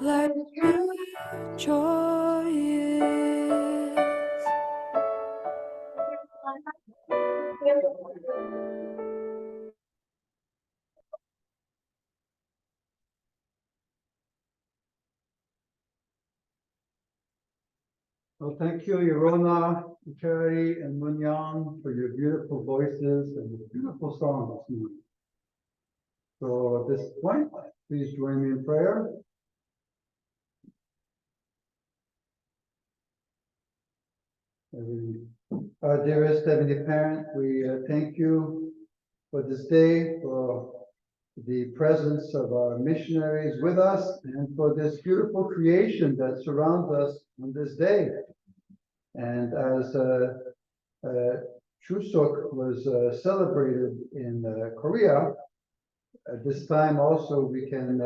like your joy is. Well, thank you, Yorona, Terry, and Munyang, for your beautiful voices and your beautiful song this morning. So at this point, please join me in prayer. Dearest Heavenly Parent, we thank you for this day, for the presence of our missionaries with us, and for this beautiful creation that surrounds us on this day. And as Chuseok was celebrated in Korea, at this time also we can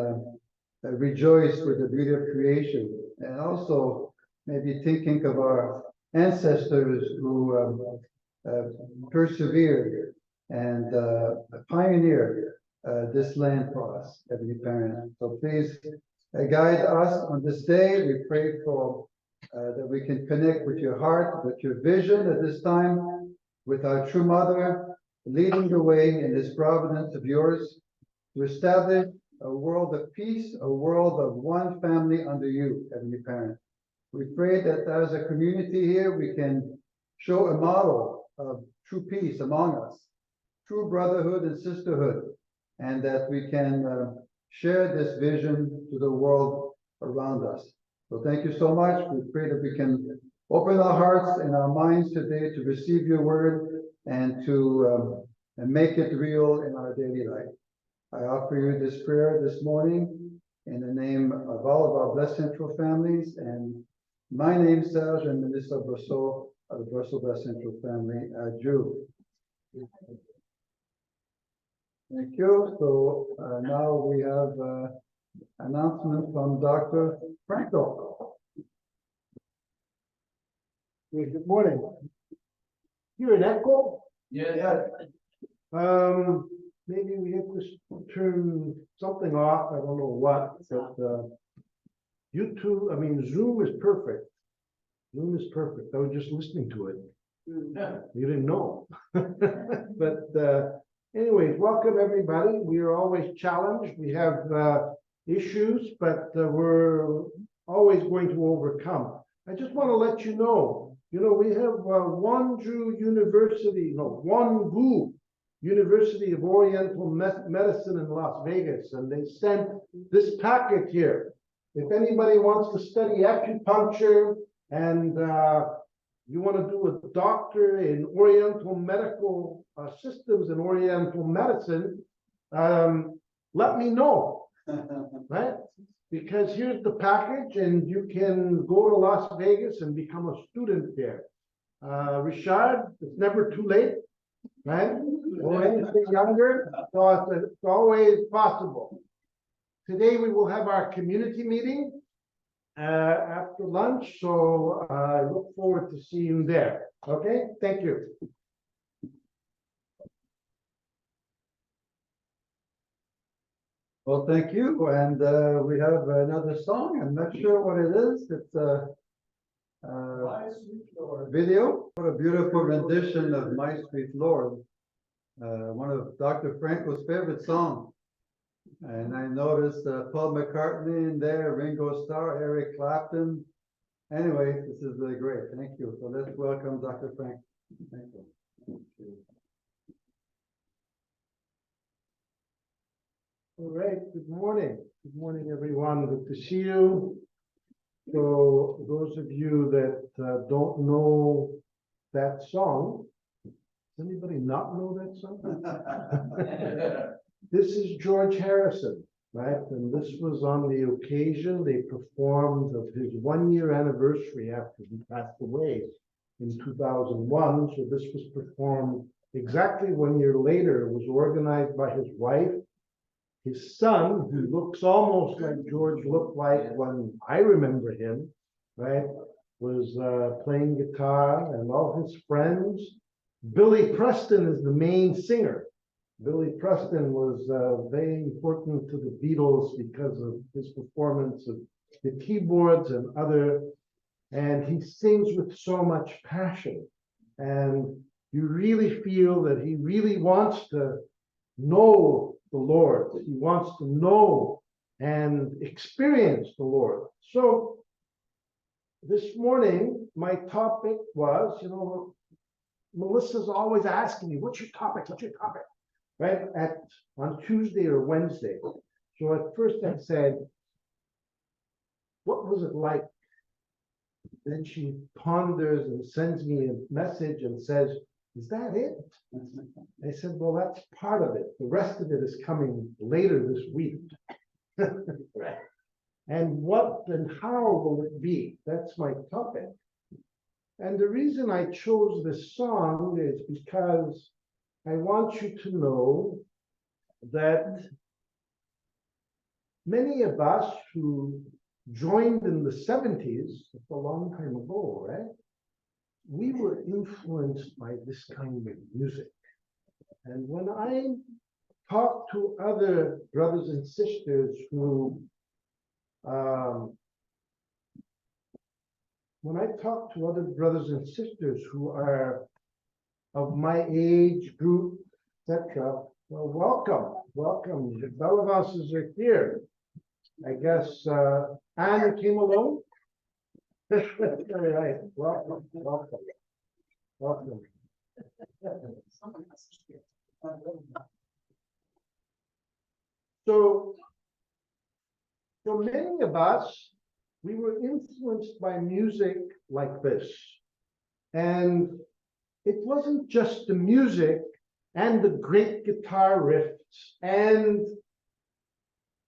rejoice with the beauty of creation, and also maybe thinking of our ancestors who persevered and pioneered this land for us, Heavenly Parent. So please guide us on this day. We pray for that we can connect with your heart, with your vision at this time, with our true mother, leading the way in this providence of yours to establish a world of peace, a world of one family under you, Heavenly Parent. We pray that as a community here, we can show a model of true peace among us, true brotherhood and sisterhood, and that we can share this vision to the world around us. So thank you so much. We pray that we can open our hearts and our minds today to receive your word and to make it real in our daily life. I offer you this prayer this morning in the name of all of our Blessed Central families, and my name, Serge, and Melissa Brosseau of the Brussels Blessed Central family, Jew. Thank you. So now we have announcement from Dr. Franco. Good morning. You're an echo? Yeah. Maybe we have to turn something off. I don't know what, but YouTube, I mean, Zoom is perfect. Zoom is perfect. I was just listening to it. Yeah. You didn't know. But anyways, welcome everybody. We are always challenged. We have issues, but we're always going to overcome. I just want to let you know, we have Wonju University, no, Wongu University of Oriental Medicine in Las Vegas, and they sent this packet here. If anybody wants to study acupuncture and you want to do a doctor in Oriental medical systems and Oriental medicine, let me know, right? Because here's the package, and you can go to Las Vegas and become a student there. Richard, it's never too late, right? Or anything younger, so it's always possible. Today we will have our community meeting after lunch, so I look forward to seeing you there. Okay, thank you. Well, thank you. And we have another song. I'm not sure what it is. It's a video. What a beautiful rendition of My Sweet Lord. One of Dr. Franco's favorite songs. And I noticed Paul McCartney in there, Ringo Starr, Eric Clapton. Anyway, this is great. Thank you. So let's welcome Dr. Frank. Thank you. Thank you. All right, good morning. Good morning, everyone. Good to see you. So those of you that don't know that song, does anybody not know that song? This is George Harrison, right? And this was on the occasion they performed of his 1-year anniversary after he passed away in 2001. So this was performed exactly 1 year later. It was organized by his wife. His son, who looks almost like George looked like when I remember him, right, was playing guitar, and all his friends. Billy Preston is the main singer. Billy Preston was very important to the Beatles because of his performance of the keyboards and he sings with so much passion. And you really feel that he really wants to know the Lord. He wants to know and experience the Lord. So this morning, my topic was, Melissa's always asking me, what's your topic? What's your topic? Right? On Tuesday or Wednesday. So at first I said, what was it like? Then she ponders and sends me a message and says, is that it? I said, well, that's part of it. The rest of it is coming later this week. Right. And what and how will it be? That's my topic. And the reason I chose this song is because I want you to know that many of us who joined in the 70s, it's a long time ago, right? We were influenced by this kind of music. And when I talk to other brothers and sisters who are of my age group, etc., well, welcome. The Bellavasses are here. I guess Anne came alone. All right, welcome. So many of us, we were influenced by music like this. And it wasn't just the music and the great guitar riffs and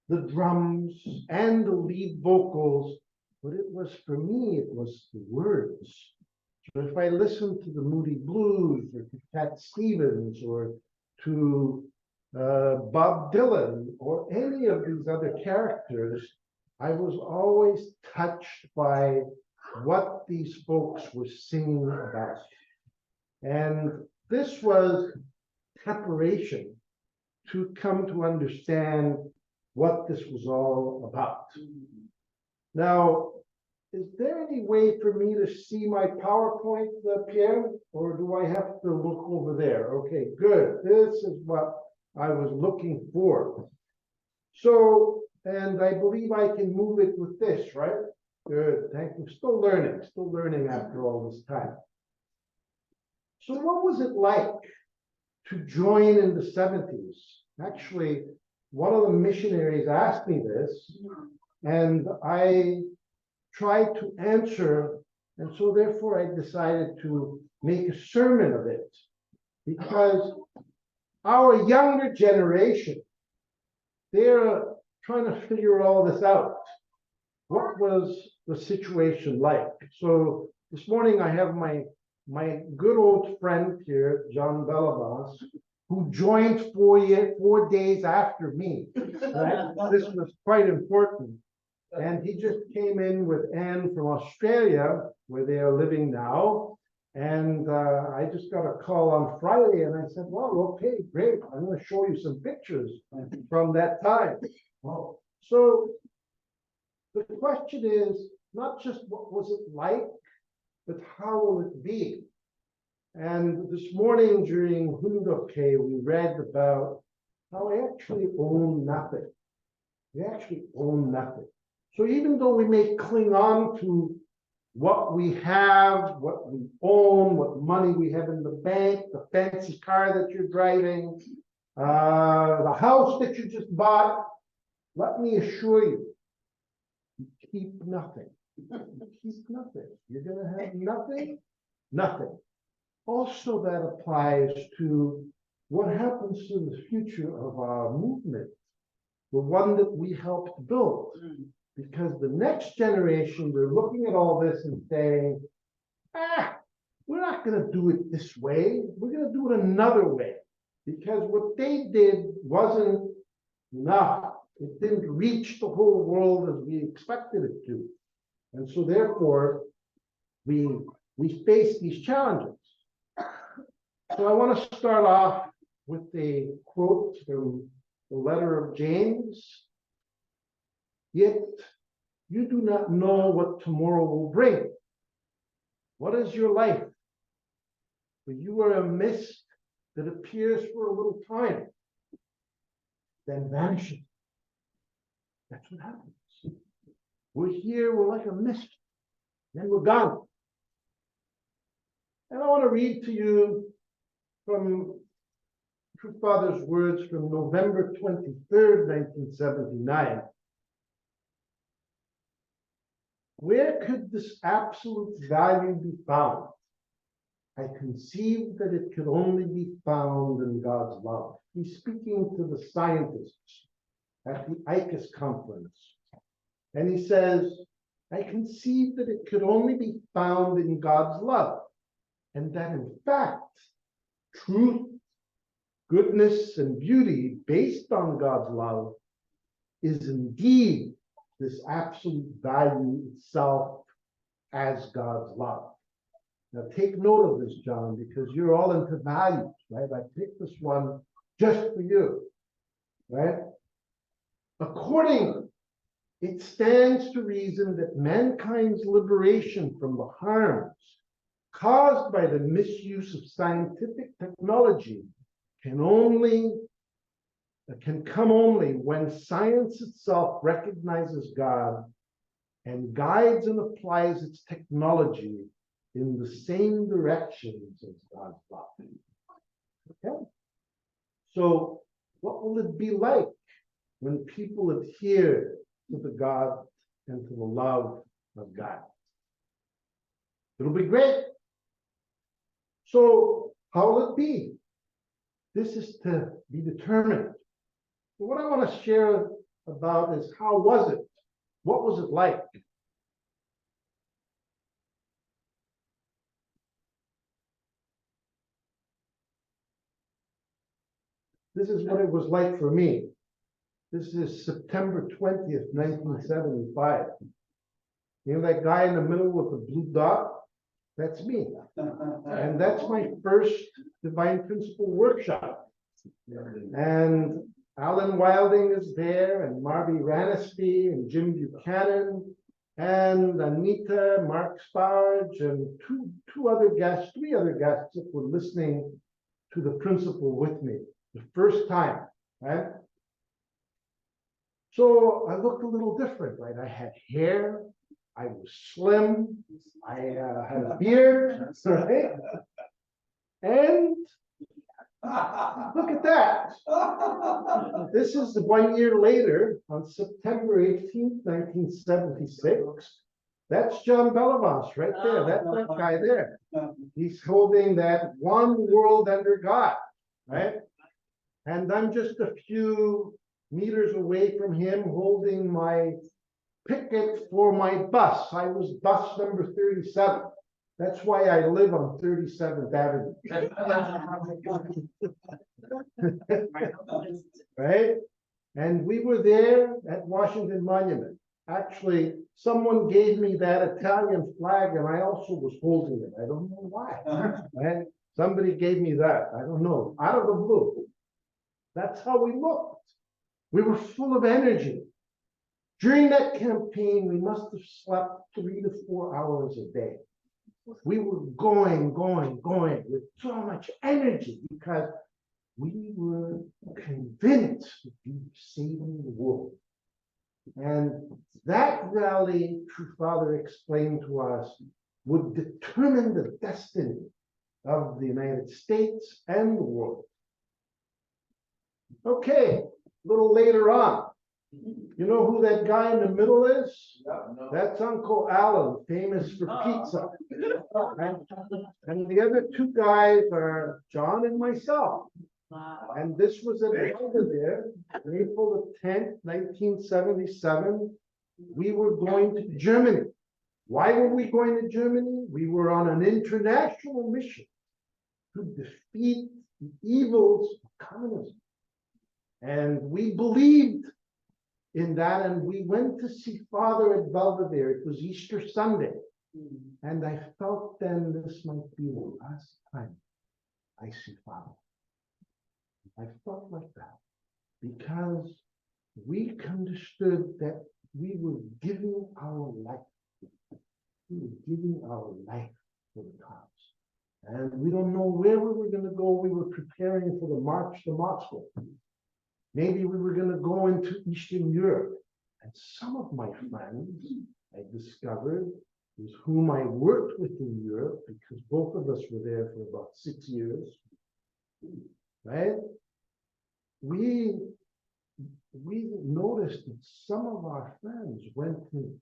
the drums and the lead vocals, but it was, for me, it was the words. So if I listened to the Moody Blues or to Cat Stevens or to Bob Dylan or any of these other characters, I was always touched by what these folks were singing about. And this was preparation to come to understand what this was all about. Now, is there any way for me to see my PowerPoint, Pierre, or do I have to look over there? Okay, good. This is what I was looking for. So, and I believe I can move it with this, right? Good, thank you. Still learning after all this time. So what was it like to join in the 70s? Actually, one of the missionaries asked me this, and I tried to answer, and so therefore I decided to make a sermon of it, because our younger generation, they're trying to figure all this out. What was the situation like? So this morning I have my good old friend here, John Bellavas, who joined 4 days after me. Right? This was quite important. And he just came in with Anne from Australia, where they are living now. And I just got a call on Friday, and I said, well, okay, great. I'm going to show you some pictures from that time. Wow. So the question is not just what was it like, but how will it be? And this morning during Hundoke, we read about how we actually own nothing. We actually own nothing. So even though we may cling on to what we have, what we own, what money we have in the bank, the fancy car that you're driving, the house that you just bought, let me assure you, you keep nothing. You keep nothing. You're going to have nothing, nothing. Also, that applies to what happens to the future of our movement, the one that we helped build. Because the next generation, they're looking at all this and saying, we're not going to do it this way. We're going to do it another way. Because what they did wasn't enough. It didn't reach the whole world as we expected it to. And so therefore, we face these challenges. So I want to start off with a quote from the letter of James. Yet You do not know what tomorrow will bring. What is your life? For you are a mist that appears for a little time, then vanishes. That's what happens. We're here, we're like a mist, then we're gone. And I want to read to you from True Father's words from November 23rd, 1979. Where could this absolute value be found? I conceived that it could only be found in God's love. He's speaking to the scientists at the ICUS conference. And he says, I conceived that it could only be found in God's love. And that in fact, truth, goodness, and beauty based on God's love is indeed this absolute value itself as God's love. Now take note of this, John, because you're all into values, right? I picked this one just for you, right? Accordingly, it stands to reason that mankind's liberation from the harms caused by the misuse of scientific technology can come only when science itself recognizes God and guides and applies its technology in the same directions as God's love. Okay? So what will it be like when people adhere to the God and to the love of God? It'll be great. So how will it be? This is to be determined. But what I want to share about is how was it? What was it like? This is what it was like for me. This is September 20th, 1975. You know that guy in the middle with the blue dot? That's me. And that's my first Divine Principle workshop. And Alan Wilding is there, and Marby Ranisty, and Jim Buchanan, and Anita, Mark Sparge, and three other guests that were listening to the principle with me the first time, right? So I looked a little different, right? I had hair, I was slim, I had a beard, right? And look at that. This is 1 year later, on September 18th, 1976. That's John Bellavance right there. That's that guy there. He's holding that one world under God, right? And I'm just a few meters away from him holding my picket for my bus. I was bus number 37. That's why I live on 37th Avenue. Right? And we were there at Washington Monument. Actually, someone gave me that Italian flag and I also was holding it. I don't know why. Right? Somebody gave me that. I don't know. Out of the blue. That's how we looked. We were full of energy. During that campaign, we must have slept 3 to 4 hours a day. We were going with so much energy because we were convinced that we were saving the world. And that rally, True Father explained to us, would determine the destiny of the United States and the world. Okay, a little later on, you know who that guy in the middle is? No. That's Uncle Alan, famous for pizza. And the other two guys are John and myself. And this was at Belvedere, April the 10th, 1977. We were going to Germany. Why were we going to Germany? We were on an international mission to defeat the evils of communism. And we believed in that, and we went to see Father at Belvedere. It was Easter Sunday. And I felt then this might be the last time I see Father. I felt like that because we understood that we were giving our life. We were giving our life for the cause. And we don't know where we were going to go. We were preparing for the march to Moscow. Maybe we were going to go into Eastern Europe. And some of my friends I discovered with whom I worked with in Europe, because both of us were there for about 6 years, right? We noticed that some of our friends went to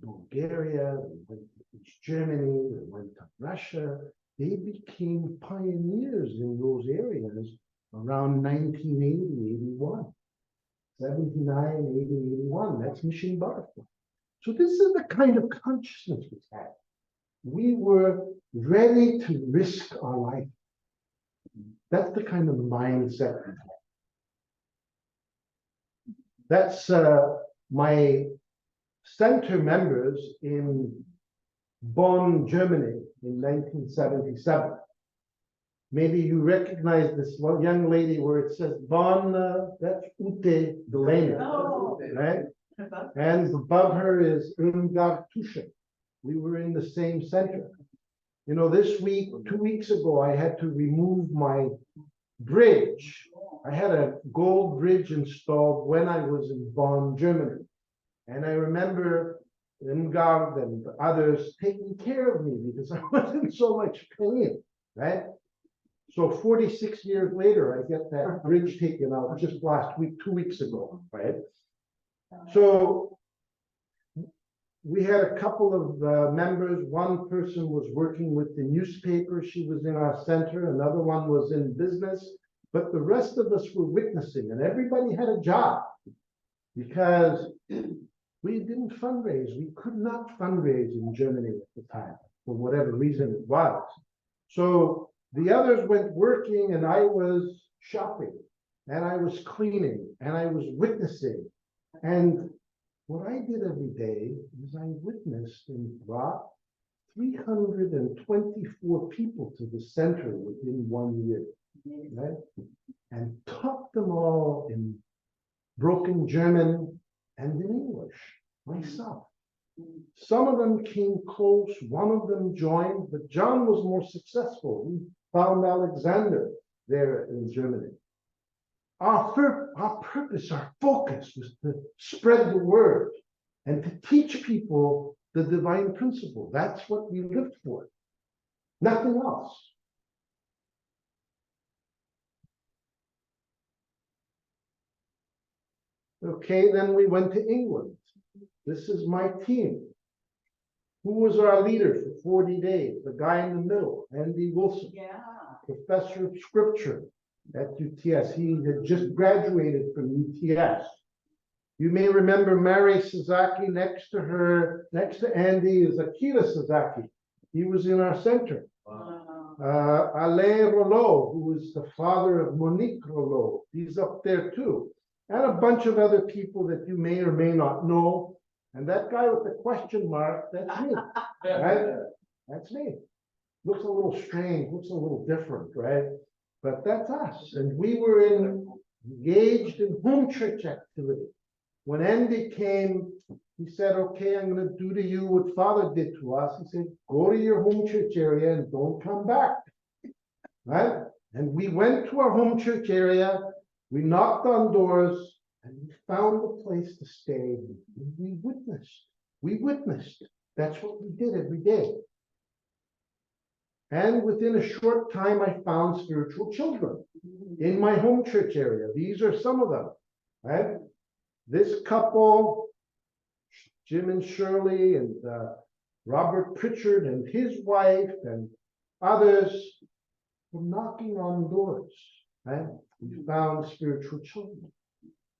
Bulgaria, they went to East Germany, they went to Russia. They became pioneers in those areas around 1980, 81, 79, 80, 81. That's Mission Butterfly. So this is the kind of consciousness we had. We were ready to risk our life. That's the kind of mindset we had. That's my center members in Bonn, Germany in 1977. Maybe you recognize this one young lady where it says Bonn, that's Ute Delaney, right? And above her is Irmgard Tusche. We were in the same center. You know, this week, 2 weeks ago, I had to remove my bridge. I had a gold bridge installed when I was in Bonn, Germany. And I remember Irmgard and others taking care of me because I was in so much pain, right? So 46 years later, I get that bridge taken out just last week, 2 weeks ago, right? So we had a couple of members. One person was working with the newspaper. She was in our center. Another one was in business. But the rest of us were witnessing, and everybody had a job because we didn't fundraise. We could not fundraise in Germany at the time for whatever reason it was. So the others went working, and I was shopping, and I was cleaning, and I was witnessing. And what I did every day is I witnessed and brought 324 people to the center within 1 year, right? And taught them all in broken German and in English myself. Some of them came close, one of them joined, but John was more successful. He found Alexander there in Germany. Our purpose, our focus was to spread the word and to teach people the divine principle. That's what we lived for, nothing else. Okay, then we went to England. This is my team. Who was our leader for 40 days? The guy in the middle, Andy Wilson, professor of scripture at UTS. He had just graduated from UTS. You may remember Mary Sasaki. Next to her, next to Andy, is Akira Sasaki. He was in our center. Alain Rouleau, who is the father of Monique Rouleau, he's up there too. And a bunch of other people that you may or may not know. And that guy with the question mark, that's me, right? That's me. Looks a little strange, looks a little different, right? But that's us. And we were engaged in home church activity. When Andy came, he said, okay, I'm going to do to you what Father did to us. He said, go to your home church area and don't come back, right? And we went to our home church area. We knocked on doors. And we found a place to stay. We witnessed. We witnessed. That's what we did every day. And within a short time, I found spiritual children in my home church area. These are some of them, right? This couple, Jim and Shirley, and Robert Pritchard and his wife, and others were knocking on doors, right? We found spiritual children.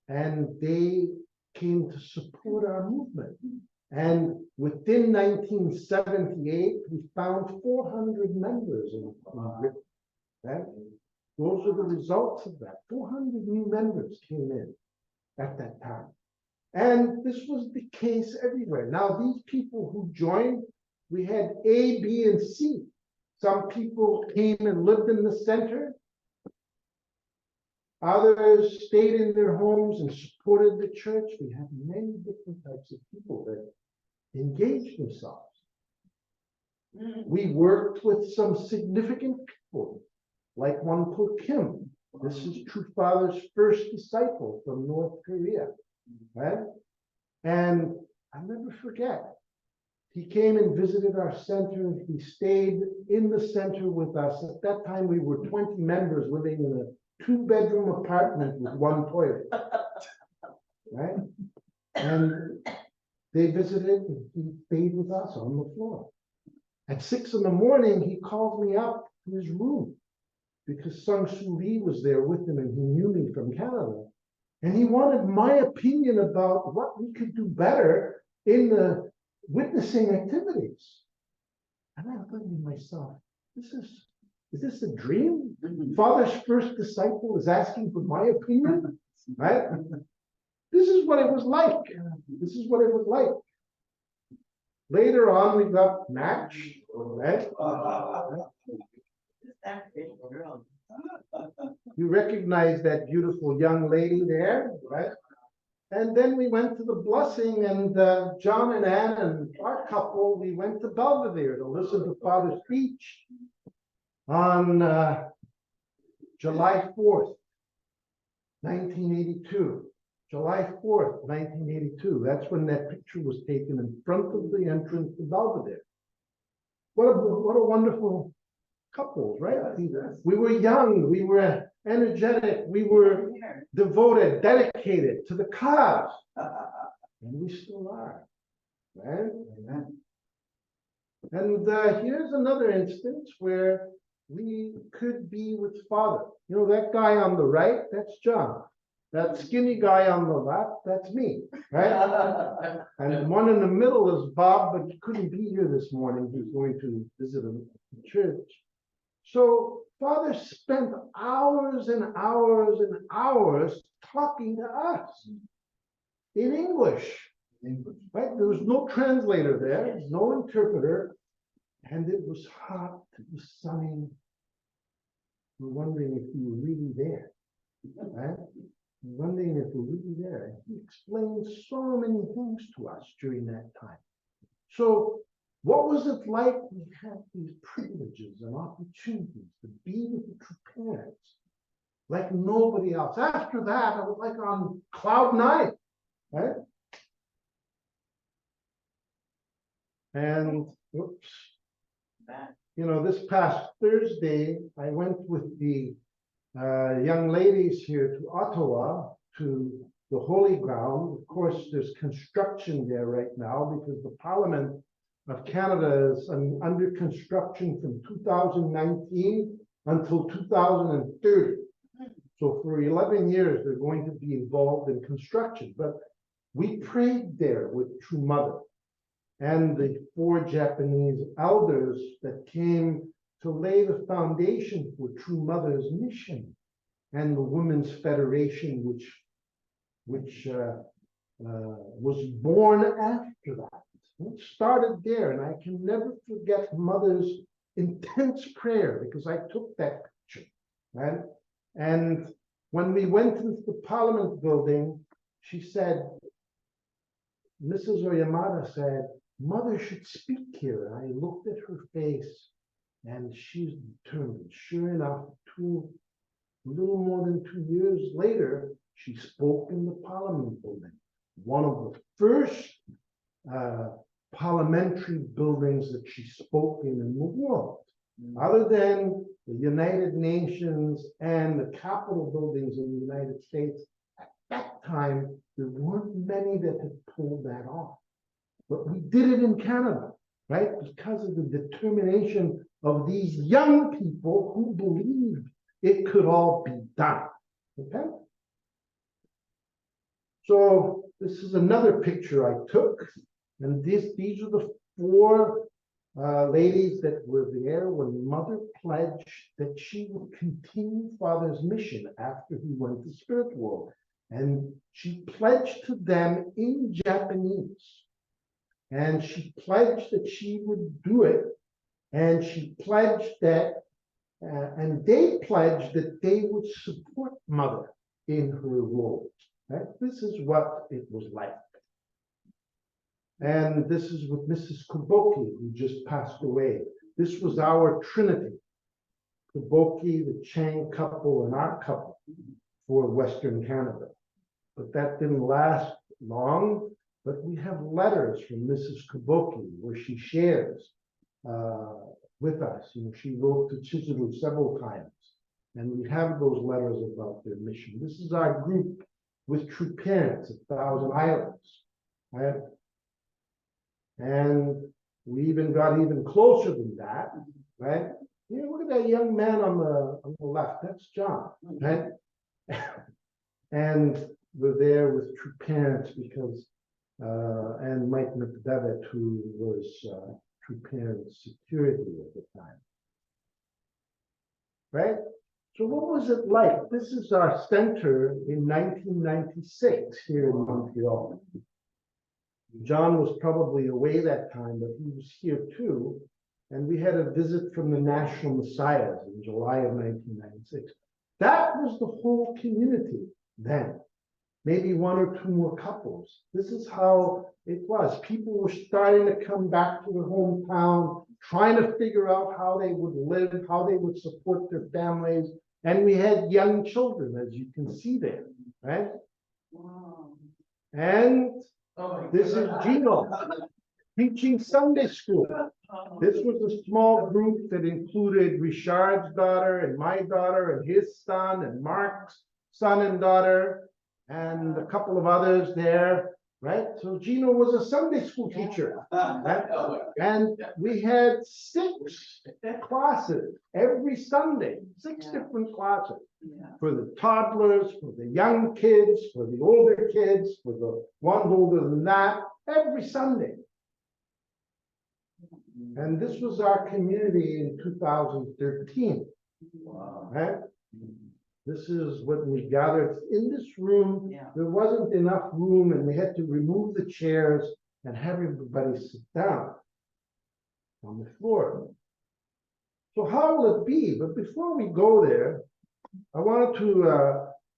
And they came to support our movement. And within 1978, we found 400 members in Britain. Right? Those are the results of that. 400 new members came in at that time. And this was the case everywhere. Now, these people who joined, we had A, B, and C. Some people came and lived in the center. Others stayed in their homes and supported the church. We had many different types of people that engaged themselves. We worked with some significant people, like one called Kim. This is True Father's first disciple from North Korea, right? And I'll never forget, he came and visited our center. He stayed in the center with us. At that time, we were 20 members living in a 2-bedroom apartment with one toilet, right? And they visited, and he stayed with us on the floor. At 6 in the morning, he called me up to his room because Sung Soo Lee was there with him and he knew me from Canada. And he wanted my opinion about what we could do better in the witnessing activities. And I thought to myself, is this a dream? Father's first disciple is asking for my opinion, right? This is what it was like. This is what it was like. Later on, we got matched, right? You recognize that beautiful young lady there, right? And then we went to the blessing, and John and Ann and our couple, we went to Belvedere to listen to Father's speech on July 4th, 1982. July 4th, 1982. That's when that picture was taken in front of the entrance to Belvedere. What a wonderful couples, right? We were young, we were energetic, we were devoted, dedicated to the cause. And we still are, right? Amen. And here's another instance where we could be with Father. You know, that guy on the right, that's John. That skinny guy on the left, that's me, right? And the one in the middle is Bob, but he couldn't be here this morning. He's going to visit a church. So Father spent hours and hours and hours talking to us in English, right? There was no translator there, no interpreter, and it was hot, it was sunny. We're wondering if you were really there, right? We're wondering if we're really there. He explained so many things to us during that time. So what was it like? We had these privileges and opportunities to be with the true parents like nobody else. After that, I was like on cloud 9, right? And whoops, you know, this past Thursday, I went with the young ladies here to Ottawa to the Holy Ground. Of course, there's construction there right now because the Parliament of Canada is under construction from 2019 until 2030. So for 11 years, they're going to be involved in construction. But we prayed there with True Mother and the 4 Japanese elders that came to lay the foundation for True Mother's mission and the Women's Federation, which was born after that. It started there, and I can never forget Mother's intense prayer because I took that picture, right? And when we went into the Parliament building, she said, Mrs. Oyamada said, Mother should speak here. And I looked at her face, and she's determined. Sure enough, a little more than 2 years later, she spoke in the Parliament building, one of the first parliamentary buildings that she spoke in the world. Other than the United Nations and the Capitol buildings in the United States, at that time, there weren't many that had pulled that off. But we did it in Canada, right? Because of the determination of these young people who believed it could all be done, okay? So this is another picture I took. And these are the 4 ladies that were there when Mother pledged that she would continue Father's mission after he went to spirit world. And she pledged to them in Japanese. And she pledged that she would do it. And she pledged that, and they pledged that they would support Mother in her role. Right? This is what it was like. And this is with Mrs. Kuboki, who just passed away. This was our trinity. Kuboki, the Chang couple, and our couple for Western Canada. But that didn't last long. But we have letters from Mrs. Kuboki where she shares with us. You know, she wrote to Chizuru several times. And we have those letters about their mission. This is our group with true parents at Thousand Islands. Right? And we even got even closer than that, right? You know, look at that young man on the left. That's John, right? And we're there with true parents because and Mike McDevitt, who was true parents security at the time, right? So what was it like? This is our center in 1996 here in Montreal. John was probably away that time, but he was here too. And we had a visit from the National Messiahs in July of 1996. That was the whole community then. Maybe one or two more couples. This is how it was. People were starting to come back to their hometown, trying to figure out how they would live, how they would support their families. And we had young children, as you can see there, right? Wow. And this is Gino teaching Sunday school. This was a small group that included Richard's daughter and my daughter and his son and Mark's son and daughter and a couple of others there, right? So Gino was a Sunday school teacher. Right? And we had 6 classes every Sunday, 6 different classes. For the toddlers, for the young kids, for the older kids, for the ones older than that, every Sunday. And this was our community in 2013. Wow. Right? This is when we gathered in this room. Yeah. There wasn't enough room, and we had to remove the chairs and have everybody sit down on the floor. So how will it be? But before we go there, I wanted to,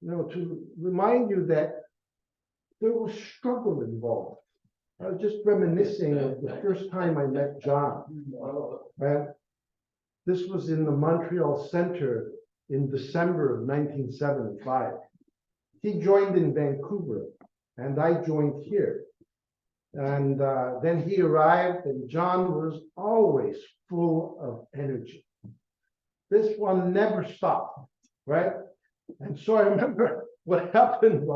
to remind you that there was struggle involved. I was just reminiscing of the first time I met John. Right? This was in the Montreal Center in December of 1975. He joined in Vancouver, and I joined here. And then he arrived, and John was always full of energy. This one never stopped. Right? And so I remember what happened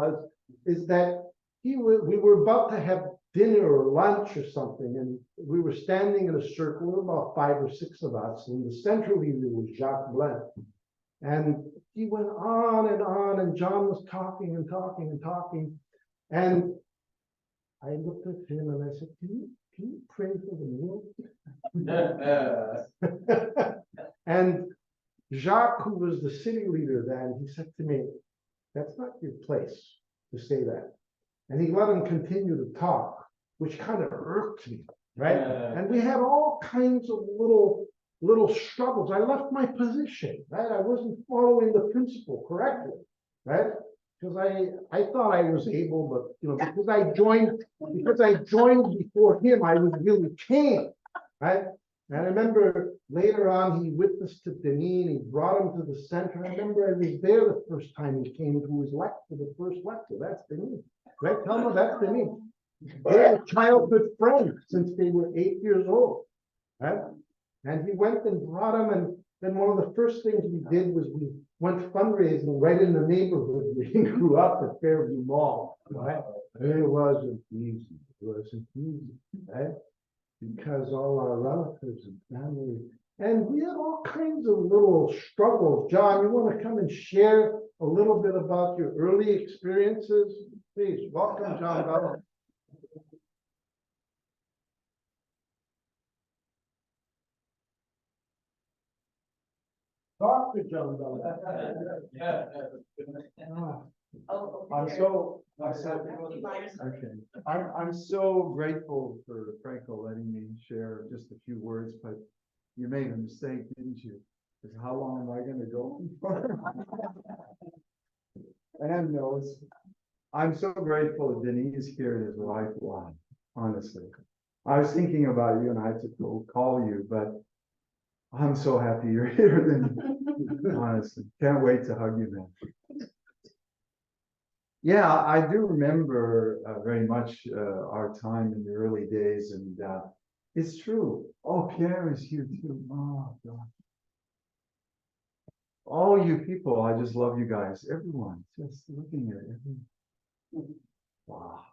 is that we were about to have dinner or lunch or something, and we were standing in a circle, about 5 or 6 of us, and the central leader was Jacques Blanc. And he went on, and John was talking and talking and talking. And I looked at him and I said, can you pray for the meal? And Jacques, who was the city leader then, he said to me, that's not your place to say that. And he let him continue to talk, which kind of irked me, right? And we had all kinds of little struggles. I left my position, right? I wasn't following the principle correctly, right? Because I thought I was able, but because I joined before him, I was really king, right? And I remember later on, he witnessed to Denis, and he brought him to the center. I remember I was there the first time he came to his lecture, the first lecture. That's Denis, right? Tell me that's Denis. They're a childhood friend since they were 8 years old, right? And he went and brought him, and then one of the first things we did was we went fundraising right in the neighborhood where he grew up at Fairview Mall, right? It wasn't easy. It wasn't easy, right? Because all our relatives and family, and we had all kinds of little struggles. John, you want to come and share a little bit about your early experiences? Please, welcome, John Bell. Talk to John Bell. I'm so grateful for Franco letting me share just a few words, but you made a mistake, didn't you? Because how long am I going to go? And knows. I'm so grateful that Denise here and his wife. Wow, honestly. I was thinking about you and I had to call you, but I'm so happy you're here. Then, honestly, can't wait to hug you, man. Yeah, I do remember very much our time in the early days, and it's true. Oh, Pierre is here too. Oh, God. All you people, I just love you guys. Everyone, just looking at everyone. Wow.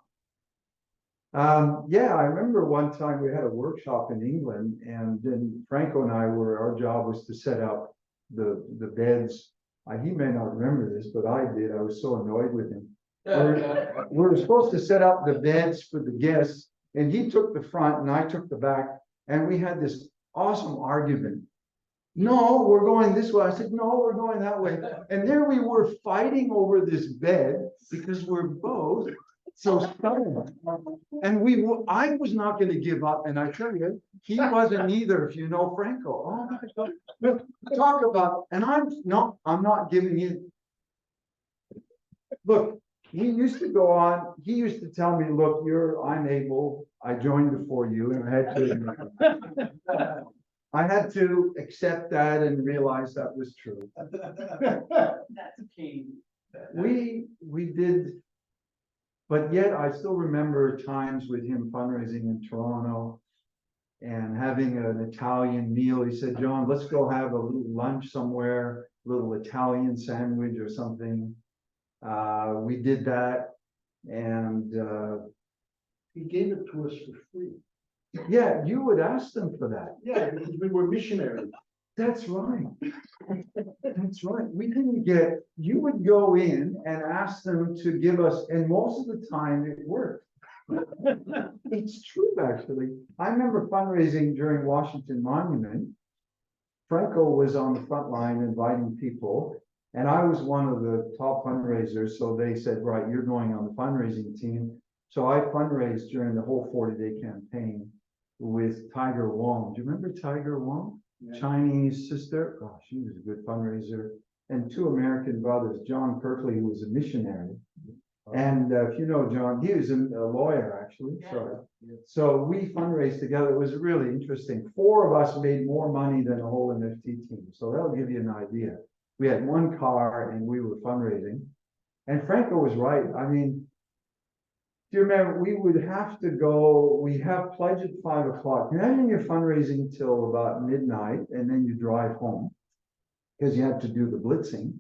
Yeah, I remember one time we had a workshop in England, and then Franco and our job was to set up the beds. He may not remember this, but I did. I was so annoyed with him. We were supposed to set up the beds for the guests, and he took the front and I took the back, and we had this awesome argument. No, we're going this way. I said, no, we're going that way. And there we were fighting over this bed because we're both so stubborn. And I was not going to give up. And I tell you, he wasn't either, if you know Franco. Oh my God. Talk about, and I'm not giving in. Look, he used to go on, he used to tell me, look, I'm able, I joined before you, and I had to accept that and realize that was true. That's key. We did, but yet I still remember times with him fundraising in Toronto and having an Italian meal. He said, John, let's go have a little lunch somewhere, a little Italian sandwich or something. We did that, and He gave it to us for free. yeah, you would ask them for that. Yeah, because we were missionaries. That's right. That's right. We didn't get, you would go in and ask them to give us, and most of the time it worked. It's true, actually. I remember fundraising during Washington Monument. Franco was on the front line inviting people, and I was one of the top fundraisers. So they said, right, you're going on the fundraising team. So I fundraised during the whole 40-day campaign with Tiger Wong. Do you remember Tiger Wong? Yeah. Chinese sister. Oh, she was a good fundraiser. And two American brothers, John Kirkley, who was a missionary. And if you know John, he was a lawyer, actually. Yeah. Sorry. So we fundraised together. It was really interesting. 4 of us made more money than the whole NFT team. So that'll give you an idea. We had 1 car and we were fundraising. And Franco was right. I mean, do you remember we would have to go, we have pledge at 5 o'clock. Imagine you're fundraising till about midnight and then you drive home because you have to do the blitzing.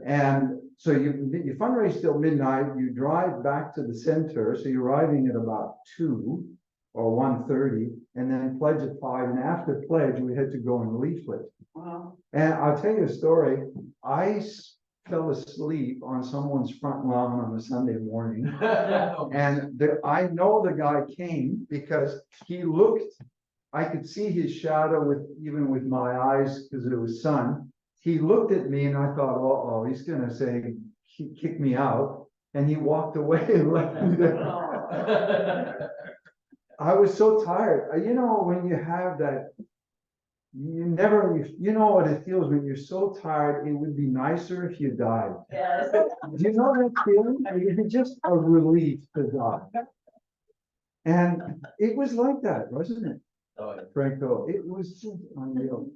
And so you fundraise till midnight, you drive back to the center. So you're arriving at about 2 or 1:30 and then pledge at 5. And after pledge, we had to go and leaflet. Wow. And I'll tell you a story. I fell asleep on someone's front lawn on a Sunday morning. And I know the guy came because he looked, I could see his shadow even with my eyes because it was sun. He looked at me and I thought, oh, he's going to say, kick me out. And he walked away and left me there. I was so tired. You know, when you have that, you know what it feels when you're so tired. It would be nicer if you died. Yes. Do you know that feeling? I mean, it's just a relief to die. And it was like that, wasn't it? Oh, yeah. Franco, it was just unreal.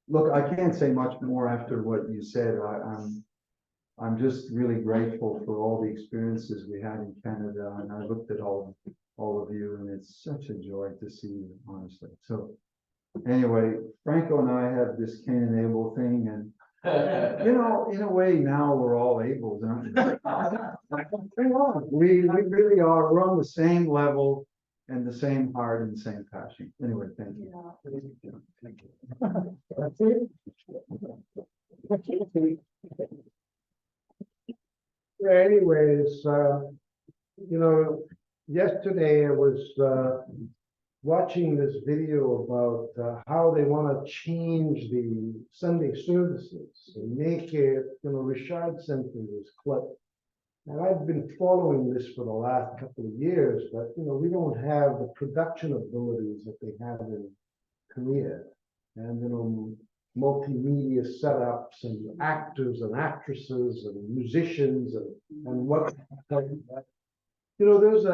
Look, I can't say much more after what you said. I'm just really grateful for all the experiences we had in Canada, and I looked at all of you, and it's such a joy to see you, honestly. So anyway, Franco and I have this Cain and Abel thing, and you know, in a way now we're all Abels, aren't we? We really are. We're on the same level and the same heart and the same passion. Anyway, thank you. Yeah. Thank you. That's it. Anyways, you know, yesterday I was watching this video about how they want to change the Sunday services and make it, you know, Richard Center is clipped. And I've been following this for the last couple of years, but, you know, we don't have the production abilities that they have in Korea. And, you know, multimedia setups and actors and actresses and musicians and what. There's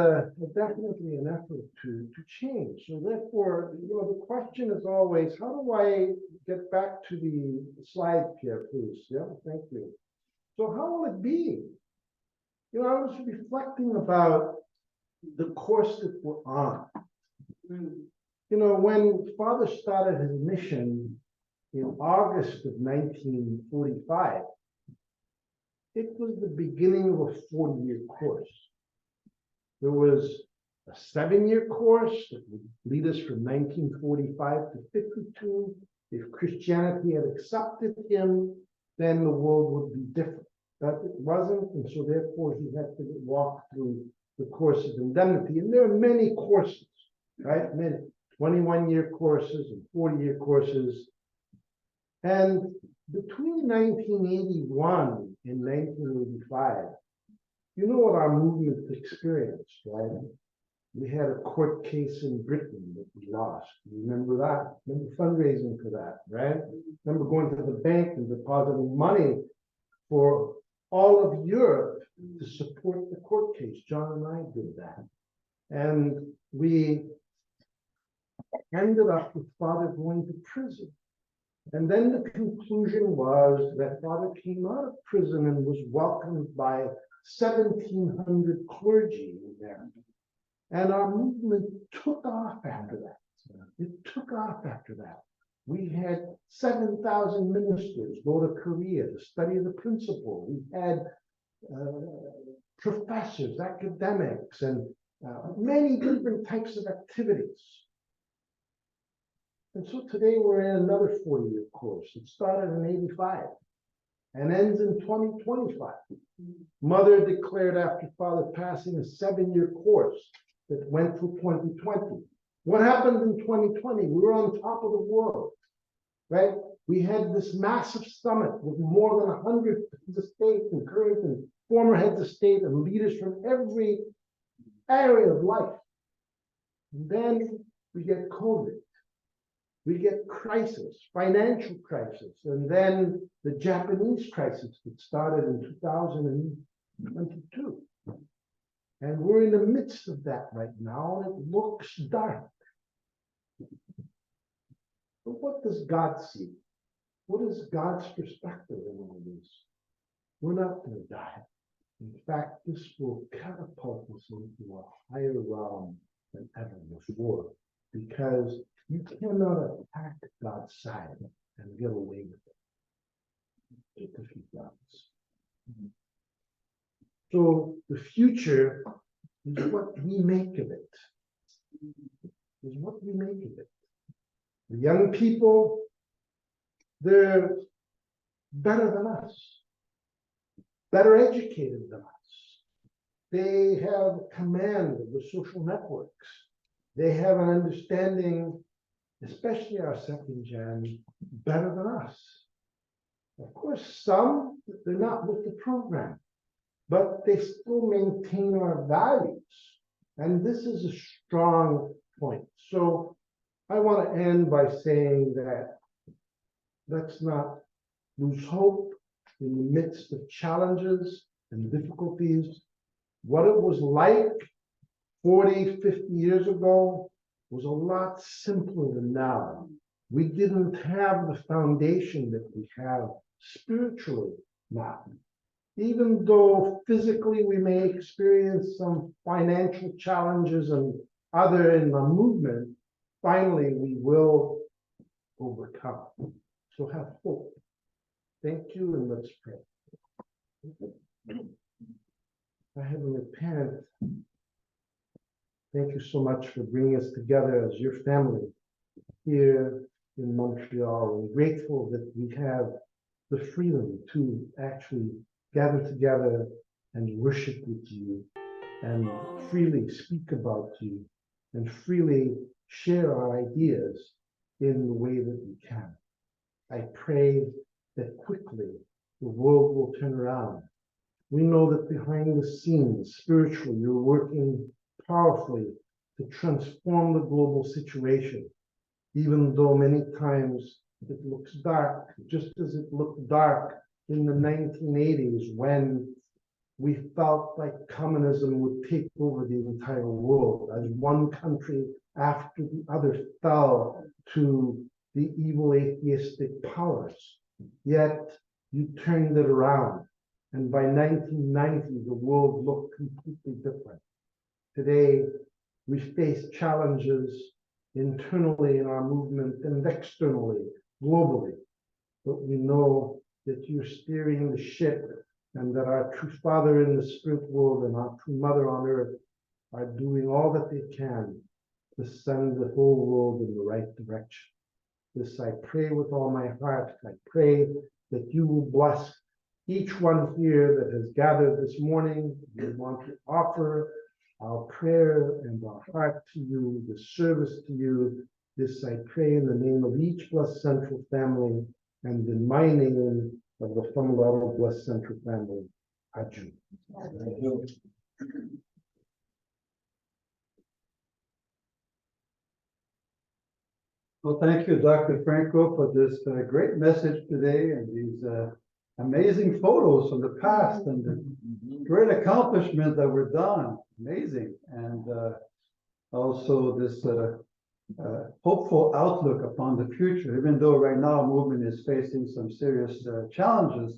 definitely an effort to change. So therefore, the question is always, how do I get back to the slide, Pierre, please? Yeah, thank you. So how will it be? I was reflecting about the course that we're on. When Father started his mission in August of 1945, it was the beginning of a 40-year course. There was a 7-year course that would lead us from 1945 to 52. If Christianity had accepted him, then the world would be different. But it wasn't, and so therefore he had to walk through the course of indemnity. And there are many courses, right? Many 21-year courses and 40-year courses. And between 1981 and 1985, you know what our movement experienced, right? We had a court case in Britain that we lost. You remember that? Remember fundraising for that, right? Remember going to the bank and depositing money for all of Europe to support the court case. John and I did that. And we ended up with Father going to prison. And then the conclusion was that Father came out of prison and was welcomed by 1,700 clergy in there. And our movement took off after that. It took off after that. We had 7,000 ministers go to Korea to study the principle. We had professors, academics, and many different types of activities. And so today we're in another 40-year course. It started in 85 and ends in 2025. Mother declared after Father passing a 7-year course that went through 2020. What happened in 2020? We were on top of the world, right? We had this massive summit with more than 100 heads of state and current and former heads of state and leaders from every area of life. And then we get COVID. We get crisis, financial crisis, and then the Japanese crisis that started in 2022. And we're in the midst of that right now, and it looks dark. But what does God see? What is God's perspective in all this? We're not going to die. In fact, this will catapult us into a higher realm than ever before, because you cannot attack God's side and get away with it. It defeats God. So the future is what we make of it. Is what we make of it. The young people, they're better than us, better educated than us. They have command of the social networks. They have an understanding, especially our second gen, better than us. Of course, some, they're not with the program, but they still maintain our values. And this is a strong point. So I want to end by saying that let's not lose hope in the midst of challenges and difficulties. What it was like 40, 50 years ago was a lot simpler than now. We didn't have the foundation that we have spiritually now. Even though physically we may experience some financial challenges and other in the movement, finally we will overcome. So have hope. Thank you, and let's pray. Our Heavenly Parent, thank you so much for bringing us together as your family here in Montreal. I'm grateful that we have the freedom to actually gather together and worship with you and freely speak about you and freely share our ideas in the way that we can. I pray that quickly the world will turn around. We know that behind the scenes, spiritually, you're working powerfully to transform the global situation, even though many times It looks dark, just as it looked dark in the 1980s when we felt like communism would take over the entire world as one country after the other fell to the evil atheistic powers. Yet you turned it around. And by 1990, the world looked completely different. Today, we face challenges internally in our movement and externally, globally. But we know that you're steering the ship and that our true Father in the spirit world and our true Mother on earth are doing all that they can to send the whole world in the right direction. This I pray with all my heart. I pray that you will bless each one here that has gathered this morning. We want to offer our prayer and our heart to you, the service to you. This I pray in the name of each Blessed Central family and in my name of the Famularo Blessed Central family. Adieu. Well, thank you, Dr. Franco, for this great message today and these amazing photos from the past and the great accomplishments that were done. Amazing. And also this hopeful outlook upon the future, even though right now movement is facing some serious challenges.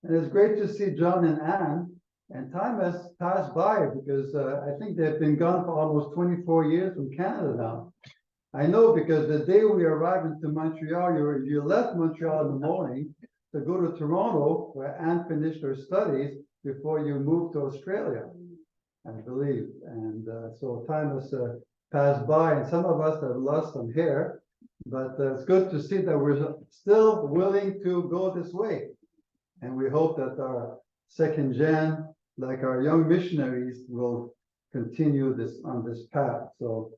And it's great to see John and Anne. And time has passed by because I think they've been gone for almost 24 years from Canada now. I know because the day we arrived into Montreal, you left Montreal in the morning to go to Toronto, where Anne finished her studies before you moved to Australia, I believe. And so time has passed by, and some of us have lost some hair, but it's good to see that we're still willing to go this way. And we hope that our second gen, like our young missionaries, will continue this on this path. So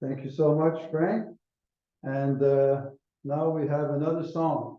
thank you so much, Frank. And now we have another song.